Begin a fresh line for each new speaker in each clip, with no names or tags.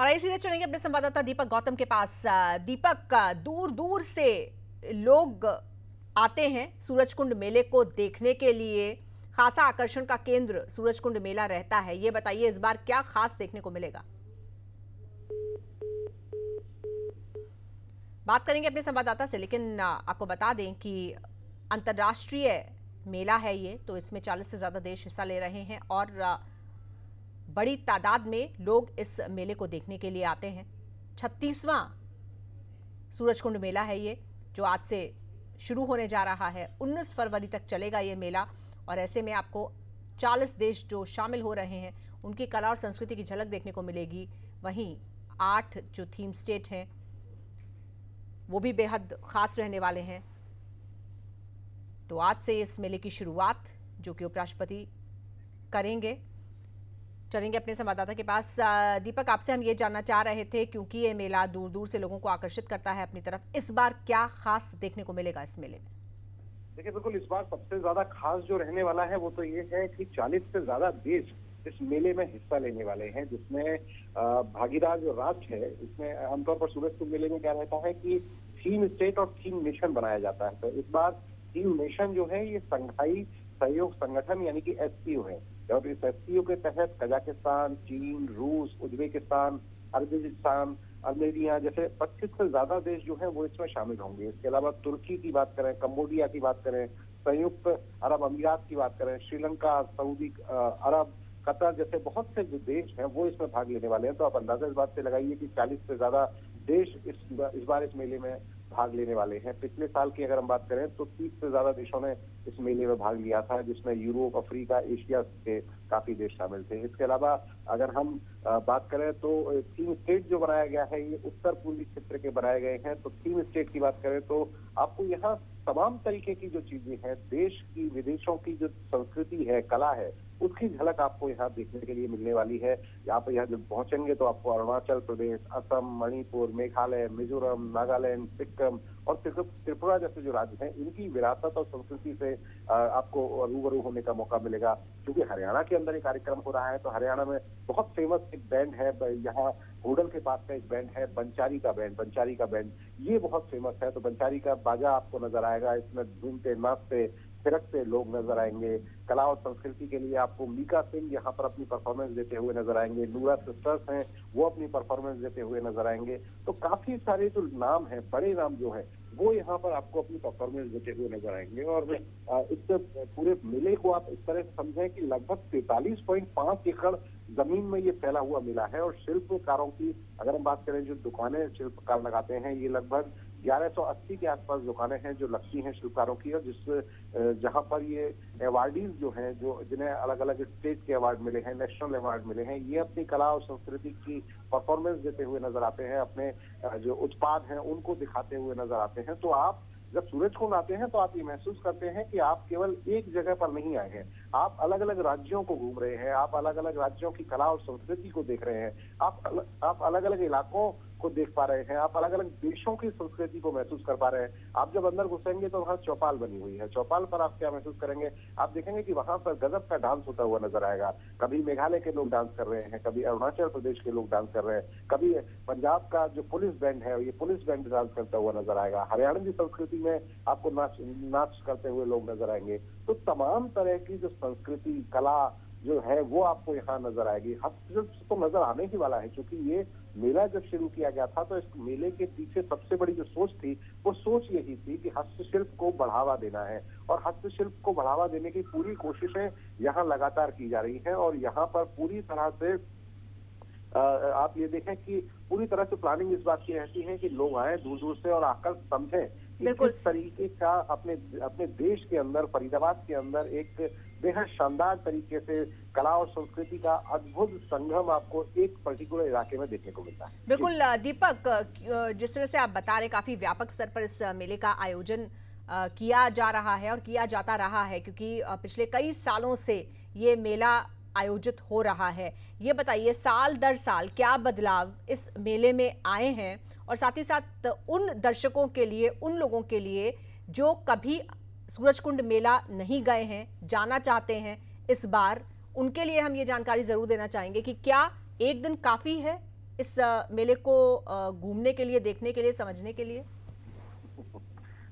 और आइए सीधे चलेंगे अपने संवाददाता दीपक गौतम के पास। दीपक, दूर दूर से लोग आते हैं सूरजकुंड मेले को देखने के लिए। खासा आकर्षण का केंद्र सूरजकुंड मेला रहता है। ये बताइए इस बार क्या खास देखने को मिलेगा। बात करेंगे अपने संवाददाता से, लेकिन आपको बता दें कि अंतर्राष्ट्रीय मेला है ये, तो इसमें 40 से ज्यादा देश हिस्सा ले रहे हैं और बड़ी तादाद में लोग इस मेले को देखने के लिए आते हैं। 36वां सूरजकुंड मेला है ये, जो आज से शुरू होने जा रहा है। 19 फरवरी तक चलेगा ये मेला और ऐसे में आपको 40 देश जो शामिल हो रहे हैं उनकी कला और संस्कृति की झलक देखने को मिलेगी। वहीं 8 जो थीम स्टेट हैं वो भी बेहद खास रहने वाले हैं। तो आज से इस मेले की शुरुआत जो कि उपराष्ट्रपति करेंगे। चलेंगे अपने संवाददाता के पास। दीपक, आपसे हम ये जानना चाह रहे थे, क्योंकि ये मेला दूर दूर से लोगों को आकर्षित करता है अपनी तरफ, इस बार क्या खास देखने को मिलेगा इस मेले में?
देखिए, बिल्कुल इस बार सबसे ज्यादा खास जो रहने वाला है वो तो ये है कि 40 से ज्यादा देश इस मेले में हिस्सा लेने वाले हैं, जिसमें भागीदार जो राष्ट्र है, इसमें आमतौर पर सूरजकुंड मेले में क्या रहता है कि थीम स्टेट और थीम नेशन बनाया जाता है। तो इस बार थीम नेशन जो है ये संघाई सहयोग संगठन यानी कि एससीओ है, और इस एससीओ के तहत कजाकिस्तान, चीन, रूस, उज्बेकिस्तान, अर्जेंटीना, अर्मेनिया जैसे 25 से ज्यादा देश जो हैं वो इसमें शामिल होंगे। इसके अलावा तुर्की की बात करें, कंबोडिया की बात करें, संयुक्त अरब अमीरात की बात करें, श्रीलंका, सऊदी अरब, कतर जैसे बहुत से जो देश हैं वो इसमें भाग लेने वाले हैं। तो आप अंदाजा इस बात से लगाइए कि 40 से ज्यादा देश इस बार इस मेले में भाग लेने वाले हैं। पिछले साल की अगर हम बात करें तो 30 से ज्यादा देशों ने इस मेले में भाग लिया था, जिसमें यूरोप, अफ्रीका, एशिया के काफी देश शामिल थे। इसके अलावा अगर हम बात करें तो थीम स्टेट जो बनाया गया है ये उत्तर पूर्वी क्षेत्र के बनाए गए हैं। तो थीम स्टेट की बात करें तो आपको यहाँ तमाम तरीके की जो चीजें हैं, देश की, विदेशों की जो संस्कृति है, कला है, उसकी झलक आपको यहाँ देखने के लिए मिलने वाली है। यहाँ जब पहुंचेंगे तो आपको अरुणाचल प्रदेश, असम, मणिपुर, मेघालय, मिजोरम, नागालैंड, सिक्किम और त्रिपुरा जैसे जो राज्य हैं, इनकी विरासत और संस्कृति से आपको रूबरू होने का मौका मिलेगा। क्योंकि हरियाणा के अंदर एक कार्यक्रम हो रहा है, तो हरियाणा में बहुत फेमस एक बैंड है, यहाँ होडल के पास का एक बैंड है, बंचारी का बैंड, ये बहुत फेमस है। तो बंचारी का बाजा आपको नजर आएगा, इसमें झूमते, नाचते, थिरकते लोग नजर आएंगे। कला और संस्कृति के लिए आपको मीका सिंह यहाँ पर अपनी परफॉर्मेंस देते हुए नजर आएंगे। नूरा सिस्टर्स हैं, वो अपनी परफॉर्मेंस देते हुए नजर आएंगे। तो काफी सारे जो नाम हैं, बड़े नाम जो हैं, वो यहाँ पर आपको अपनी परफॉर्मेंस देते हुए नजर आएंगे। और इस पूरे मेले को आप इस तरह से समझें कि लगभग 43.5 एकड़ जमीन में ये फैला हुआ मेला है। और शिल्पकारों की अगर हम बात करें, जो दुकानें शिल्पकार लगाते हैं, ये लगभग 1180 के आसपास दुकानें हैं जो लगती हैं शिल्पकारों की, और जहां पर ये अवार्डीज जो हैं, जो जिन्हें अलग अलग स्टेट के अवार्ड मिले हैं, नेशनल अवार्ड मिले हैं, ये अपनी कला और संस्कृति की परफॉर्मेंस देते हुए नजर आते हैं, अपने जो उत्पाद हैं उनको दिखाते हुए नजर आते हैं। तो आप जब सूरजकुंड आते हैं तो आप ये महसूस करते हैं कि आप केवल एक जगह पर नहीं आए हैं, आप अलग अलग राज्यों को घूम रहे हैं, आप अलग अलग राज्यों की कला और संस्कृति को देख रहे हैं, आप अलग अलग इलाकों को देख पा रहे हैं, आप अलग अलग देशों की संस्कृति को महसूस कर पा रहे हैं। आप जब अंदर घुसेंगे तो वहाँ चौपाल बनी हुई है, चौपाल पर आप क्या महसूस करेंगे, आप देखेंगे कि वहां पर गजब का डांस होता हुआ नजर आएगा। कभी मेघालय के लोग डांस कर रहे हैं, कभी अरुणाचल प्रदेश के लोग डांस कर रहे हैं, कभी पंजाब का जो पुलिस बैंड है, ये पुलिस बैंड डांस करता हुआ नजर आएगा। हरियाणवी संस्कृति में आपको नाच करते हुए लोग नजर आएंगे। तो तमाम तरह की जो संस्कृति, कला जो है वो आपको यहाँ नजर आएगी। हस्तशिल्प तो नजर आने ही वाला है, क्योंकि ये मेला जब शुरू किया गया था तो इस मेले के पीछे सबसे बड़ी जो सोच थी, वो सोच यही थी कि हस्तशिल्प को बढ़ावा देना है, और हस्तशिल्प को बढ़ावा देने की पूरी कोशिशें यहाँ लगातार की जा रही हैं। और यहाँ पर पूरी तरह से आप ये देखें कि पूरी तरह से प्लानिंग इस बात की रहती है कि लोग आए दूर दूर से और आकर समझें कि किस तरीके का अपने देश के अंदर, फरीदाबाद के अंदर एक बेहद शानदार तरीके से कला और संस्कृति का अद्भुत संगम आपको एक पर्टिकुलर इलाके में देखने को मिलता है।
बिल्कुल दीपक, जिस तरह से आप बता रहे, काफी व्यापक स्तर पर इस मेले का आयोजन किया जा रहा है और किया जाता रहा है, क्योंकि पिछले कई सालों से ये मेला आयोजित हो रहा है। ये बताइए, साल दर साल क्या बदलाव इस मेले में आए हैं, और साथ ही साथ उन दर्शकों के लिए, उन लोगों के लिए जो कभी सूरजकुंड मेला नहीं गए हैं, जाना चाहते हैं इस बार, उनके लिए हम ये जानकारी जरूर देना चाहेंगे कि क्या एक दिन काफी है इस मेले को घूमने के लिए, देखने के लिए, समझने के लिए?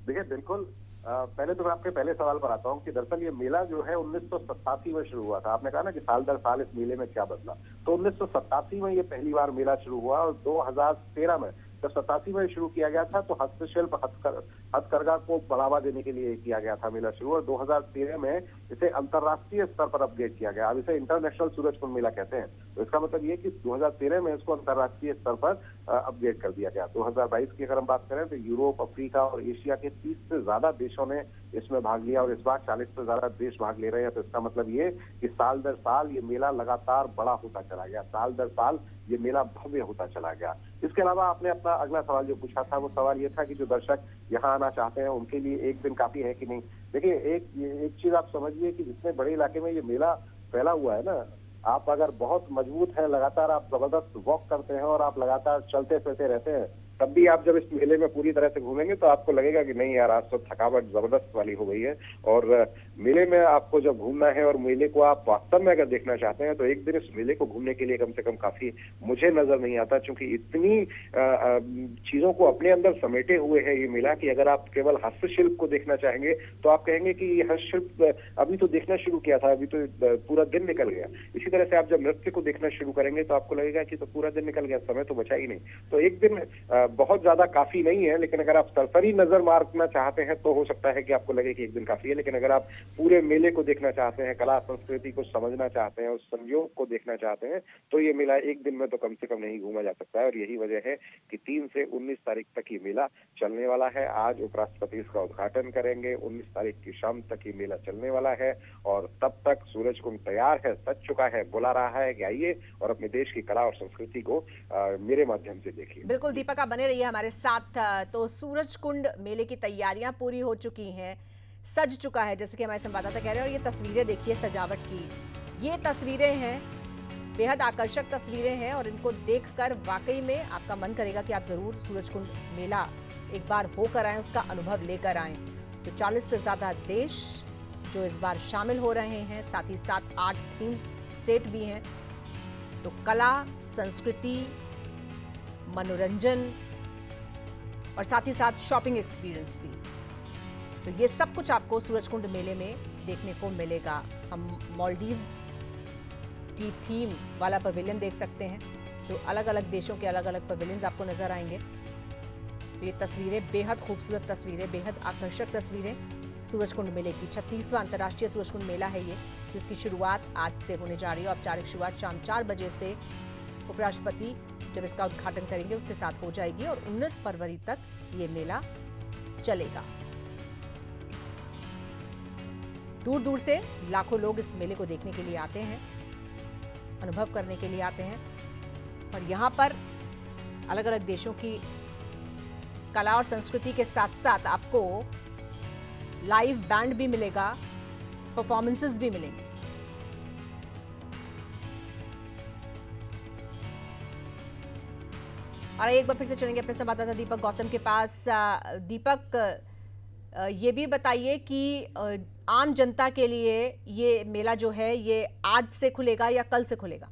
देखिए बिल्कुल, पहले तो मैं आपके पहले सवाल पर आता हूँ कि दरअसल ये मेला जो है 1987 में शुरू हुआ था। आपने कहा ना कि साल दर साल इस मेले में क्या बदला, तो 1987 में ये पहली बार मेला शुरू हुआ और 2013 में जब 87 में शुरू किया गया था तो हस्तशिल्प हथकरघा को बढ़ावा देने के लिए किया गया था मेला शुरू, और 2013 में इसे अंतर्राष्ट्रीय स्तर पर अपग्रेड किया गया। अब इसे इंटरनेशनल सूरजकुंड मेला कहते हैं, तो इसका मतलब ये कि 2013 में इसको अंतर्राष्ट्रीय स्तर पर अपग्रेड कर दिया गया। 2022 की अगर हम बात करें तो यूरोप, अफ्रीका और एशिया के 30 से ज्यादा देशों ने इसमें भाग लिया और इस बार 40 से ज्यादा देश भाग ले रहे हैं। तो इसका मतलब ये कि साल दर साल ये मेला लगातार बड़ा होता चला गया, साल दर साल ये मेला भव्य होता चला गया। इसके अलावा आपने अपना अगला सवाल जो पूछा था वो सवाल ये था कि जो दर्शक यहाँ आना चाहते हैं उनके लिए एक दिन काफी है कि नहीं। देखिए एक चीज आप समझिए कि जितने बड़े इलाके में ये मेला फैला हुआ है ना, आप अगर बहुत मजबूत हैं, लगातार आप जबरदस्त वॉक करते हैं और आप लगातार चलते फिरते रहते हैं, तब भी आप जब इस मेले में पूरी तरह से घूमेंगे तो आपको लगेगा कि नहीं यार, आज तो थकावट जबरदस्त वाली हो गई है। और मेले में आपको जब घूमना है और मेले को आप वास्तव में अगर देखना चाहते हैं तो एक दिन इस मेले को घूमने के लिए कम से कम काफी मुझे नजर नहीं आता, क्योंकि इतनी चीजों को अपने अंदर समेटे हुए है ये मेला कि अगर आप केवल हस्तशिल्प को देखना चाहेंगे तो आप कहेंगे कि ये हस्तशिल्प अभी तो देखना शुरू किया था, अभी तो पूरा दिन निकल गया। इसी तरह से आप जब नृत्य को देखना शुरू करेंगे तो आपको लगेगा कि तो पूरा दिन निकल गया, समय तो बचा ही नहीं। तो एक दिन बहुत ज्यादा काफी नहीं है, लेकिन अगर आप सरसरी नजर मारना चाहते हैं तो हो सकता है कि आपको लगे कि एक दिन काफी है। लेकिन अगर आप पूरे मेले को देखना चाहते हैं, कला संस्कृति को समझना चाहते हैं, उस संयोग को देखना चाहते हैं, तो ये मेला एक दिन में तो कम से कम नहीं घूमा जा सकता है। और यही वजह है कि 3 से 19 तारीख तक ये मेला चलने वाला है। आज उपराष्ट्रपति इसका उद्घाटन करेंगे, 19 तारीख की शाम तक ये मेला चलने वाला है और तब तक सूरजकुंड तैयार है, सज चुका है, बुला रहा है कि आइए और अपने देश की कला और संस्कृति को मेरे माध्यम से देखिए।
बिल्कुल दीपक, आप बने रहिए हमारे साथ। तो सूरजकुंड मेले की तैयारियां पूरी हो चुकी हैं, सज चुका है जैसे कि हमारे संवाददाता कह रहे हैं। और ये तस्वीरें देखिए सजावट की, ये तस्वीरें हैं, बेहद आकर्षक तस्वीरें हैं और इनको देखकर वाकई में आपका मन करेगा कि आप जरूर सूरजकुंड मेला एक बार होकर आएं, उसका अनुभव लेकर आएं। तो 40 से ज्यादा देश जो इस बार शामिल हो रहे हैं, साथ ही साथ 8 थीम स्टेट भी हैं। तो कला, संस्कृति, मनोरंजन और साथ ही साथ शॉपिंग एक्सपीरियंस भी, तो ये सब कुछ आपको सूरजकुंड मेले में देखने को मिलेगा। हम मालदीव्स की थीम वाला पवेलियन देख सकते हैं, तो अलग अलग देशों के अलग अलग पवेलियंस आपको नजर आएंगे। तो ये तस्वीरें बेहद खूबसूरत तस्वीरें, बेहद आकर्षक तस्वीरें सूरजकुंड मेले की। 36वां अंतर्राष्ट्रीय सूरजकुंड मेला है ये, जिसकी शुरुआत आज से होने जा रही है। औपचारिक शुरुआत शाम 4 बजे से उपराष्ट्रपति जब इसका उद्घाटन करेंगे उसके साथ हो जाएगी और 19 फरवरी तक ये मेला चलेगा। दूर दूर से लाखों लोग इस मेले को देखने के लिए आते हैं, अनुभव करने के लिए आते हैं। और यहाँ पर अलग अलग देशों की कला और संस्कृति के साथ साथ आपको लाइव बैंड भी मिलेगा, परफॉर्मेंसेस भी मिलेंगे। और एक बार फिर से चलेंगे अपने संवाददाता दीपक गौतम के पास। दीपक, ये भी बताइए कि आम जनता के लिए ये मेला जो है ये आज से खुलेगा या कल से खुलेगा?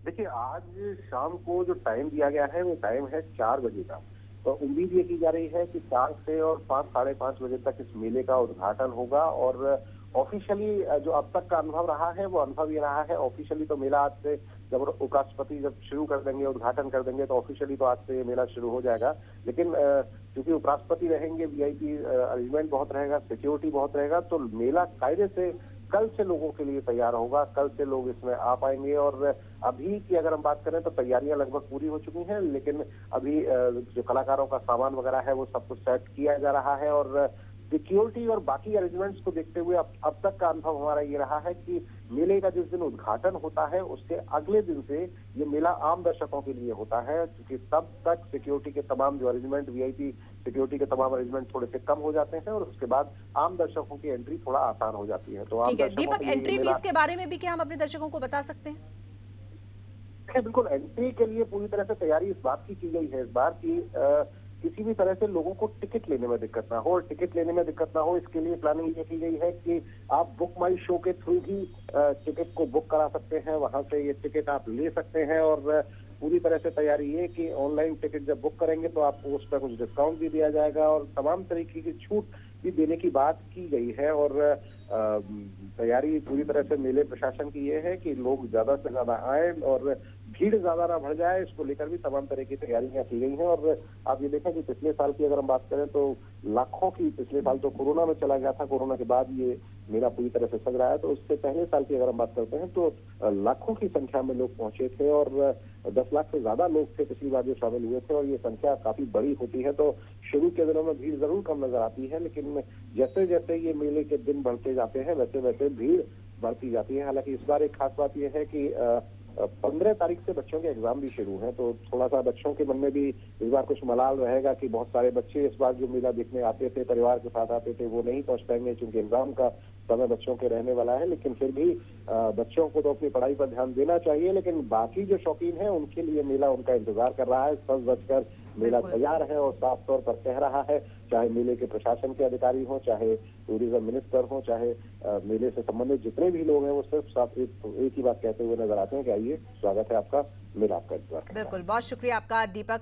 देखिए, आज शाम को जो टाइम दिया गया है वो टाइम है 4 बजे का। तो उम्मीद ये की जा रही है कि 4 से और 5, साढ़े 5 बजे तक इस मेले का उद्घाटन होगा। और ऑफिशियली जो अब तक का अनुभव रहा है वो अनुभव ये रहा है, ऑफिशियली तो मेला आज से जब उपराष्ट्रपति जब शुरू कर देंगे, उद्घाटन कर देंगे, तो ऑफिशियली तो आज से ये मेला शुरू हो जाएगा। लेकिन क्योंकि उपराष्ट्रपति रहेंगे, वीआईपी अरेंजमेंट बहुत रहेगा, सिक्योरिटी बहुत रहेगा, तो मेला कायदे से कल से लोगों के लिए तैयार होगा, कल से लोग इसमें आ पाएंगे। और अभी की अगर हम बात करें तो तैयारियां लगभग पूरी हो चुकी हैं, लेकिन अभी जो कलाकारों का सामान वगैरह है वो सब कुछ सेट किया जा रहा है। और सिक्योरिटी और बाकी अरेंजमेंट्स को देखते हुए अब तक का अनुभव हमारा ये रहा है कि मेले का जिस दिन उद्घाटन होता है उसके अगले दिन से ये मेला आम दर्शकों के लिए होता है, क्योंकि तब तक सिक्योरिटी के तमाम जो अरेंजमेंट, वीआईपी सिक्योरिटी के तमाम अरेंजमेंट थोड़े से कम हो जाते हैं और उसके बाद आम दर्शकों की एंट्री थोड़ा आसान हो जाती है। तो
ठीक है दीपक, एंट्री फीस के बारे में भी क्या हम अपने दर्शकों को बता सकते हैं?
बिल्कुल, एंट्री के लिए पूरी तरह से तैयारी इस बात की गई है इस बार की किसी भी तरह से लोगों को टिकट लेने में दिक्कत ना हो, और टिकट लेने में दिक्कत ना हो इसके लिए प्लानिंग ये की गई है कि आप बुक माई शो के थ्रू ही टिकट को बुक करा सकते हैं, वहां से ये टिकट आप ले सकते हैं। और पूरी तरह से तैयारी ये कि ऑनलाइन टिकट जब बुक करेंगे तो आपको उस पर कुछ डिस्काउंट भी दिया जाएगा और तमाम तरीके की छूट भी देने की बात की गई है। और तैयारी पूरी तरह से मेले प्रशासन की ये है कि लोग ज्यादा से ज्यादा आए और भीड़ ज्यादा ना बढ़ जाए, इसको लेकर भी तमाम तरह की तैयारियां की गई हैं। और आप ये देखें कि पिछले साल की अगर हम बात करें तो लाखों की, पिछले साल तो कोरोना में चला गया था, कोरोना के बाद ये मेला पूरी तरह से सज रहा है, तो उससे पहले साल की अगर हम बात करते हैं तो लाखों की संख्या में लोग पहुंचे थे और 10 लाख से ज्यादा लोग थे पिछली बार जो शामिल हुए थे, और ये संख्या काफी बड़ी होती है। तो शुरू के दिनों में भीड़ जरूर कम नजर आती है, लेकिन जैसे जैसे ये मेले के दिन बढ़ते जाते हैं वैसे वैसे भीड़ बढ़ती जाती है। हालांकि इस बार एक खास बात यह है कि 15 तारीख से बच्चों के एग्जाम भी शुरू हैं, तो थोड़ा सा बच्चों के मन में भी इस बार कुछ मलाल रहेगा कि बहुत सारे बच्चे इस बार जो मेला देखने आते थे, परिवार के साथ आते थे, वो नहीं पहुंच पाएंगे क्योंकि एग्जाम का समय बच्चों के रहने वाला है। लेकिन फिर भी बच्चों को तो अपनी पढ़ाई पर ध्यान देना चाहिए, लेकिन बाकी जो शौकीन है उनके लिए मेला उनका इंतजार कर रहा है। सज धज कर मेला तैयार है और साफ तौर पर कह रहा है, चाहे मेले के प्रशासन के अधिकारी हों, चाहे टूरिज्म मिनिस्टर हों, चाहे मेले से संबंधित जितने भी लोग हैं, वो सिर्फ साफ एक ही बात कहते हुए नजर आते हैं कि आइए, स्वागत है आपका, मेला आपका इंतजार।
बिल्कुल, बहुत शुक्रिया आपका दीपक।